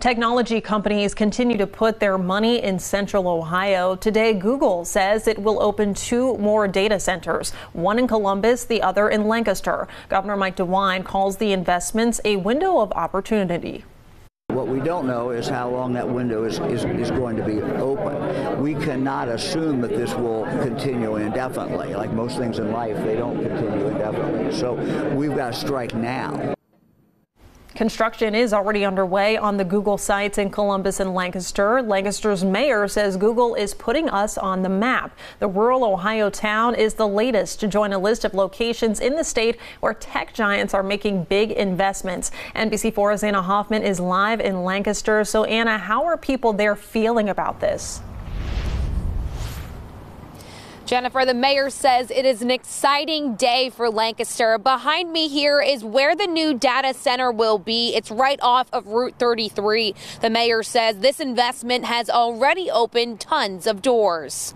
Technology companies continue to put their money in Central Ohio. Today, Google says it will open 2 more data centers, one in Columbus, the other in Lancaster. Governor Mike DeWine calls the investments a window of opportunity. What we don't know is how long that window is going to be open. We cannot assume that this will continue indefinitely. Like most things in life, they don't continue indefinitely. So we've got to strike now. Construction is already underway on the Google sites in Columbus and Lancaster. Lancaster's mayor says Google is putting us on the map. The rural Ohio town is the latest to join a list of locations in the state where tech giants are making big investments. NBC4's Anna Hoffman is live in Lancaster. So Anna, how are people there feeling about this? Jennifer, the mayor says it is an exciting day for Lancaster. Behind me here is where the new data center will be. It's right off of Route 33. The mayor says this investment has already opened tons of doors.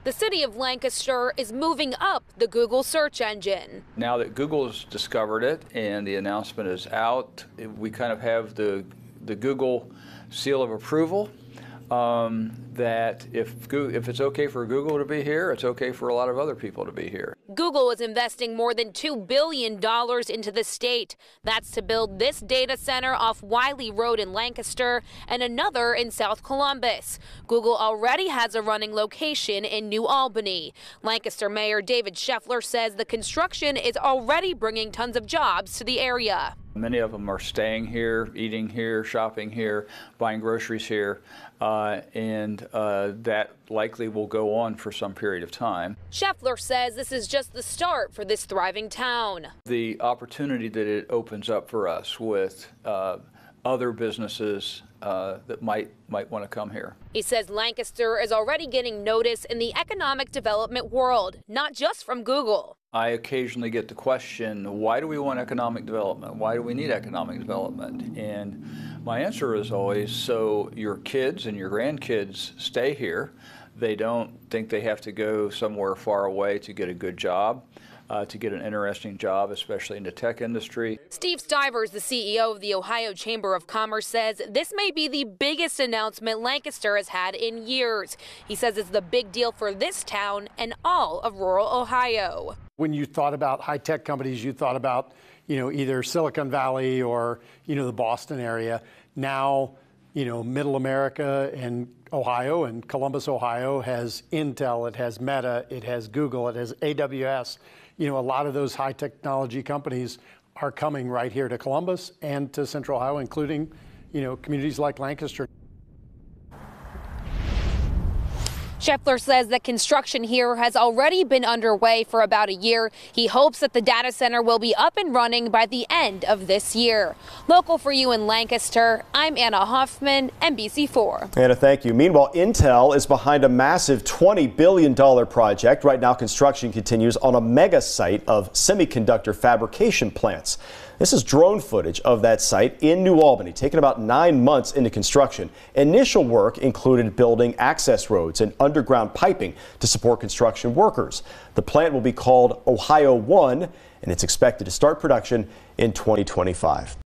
The city of Lancaster is moving up the Google search engine. Now that Google's discovered it and the announcement is out, we kind of have the Google seal of approval. That if it's okay for Google to be here, it's okay for a lot of other people to be here. Google is investing more than $2 billion into the state. That's to build this data center off Wiley Road in Lancaster and another in South Columbus. Google already has a running location in New Albany. Lancaster Mayor David Scheffler says the construction is already bringing tons of jobs to the area. Many of them are staying here, eating here, shopping here, buying groceries here, and that likely will go on for some period of time. Scheffler says this is just the start for this thriving town. The opportunity that it opens up for us with other businesses that might want to come here. He says Lancaster is already getting notice in the economic development world, not just from Google. I occasionally get the question, why do we want economic development? Why do we need economic development? And my answer is always, so your kids and your grandkids stay here. They don't think they have to go somewhere far away to get a good job, to get an interesting job, especially in the tech industry. Steve Stivers, the CEO of the Ohio Chamber of Commerce, says this may be the biggest announcement Lancaster has had in years. He says it's the big deal for this town and all of rural Ohio. When you thought about high-tech companies, you thought about, either Silicon Valley or, the Boston area. Now, Middle America and Ohio and Columbus, Ohio has Intel, it has Meta, it has Google, it has AWS. A lot of those high technology companies are coming right here to Columbus and to Central Ohio, including, communities like Lancaster. Scheffler says that construction here has already been underway for about a year. He hopes that the data center will be up and running by the end of this year. Local for you in Lancaster, I'm Anna Hoffman, NBC4. Anna, thank you. Meanwhile, Intel is behind a massive $20 billion project. Right now, construction continues on a mega site of semiconductor fabrication plants. This is drone footage of that site in New Albany, taken about 9 months into construction. Initial work included building access roads and underground piping to support construction workers. The plant will be called Ohio 1, and it's expected to start production in 2025.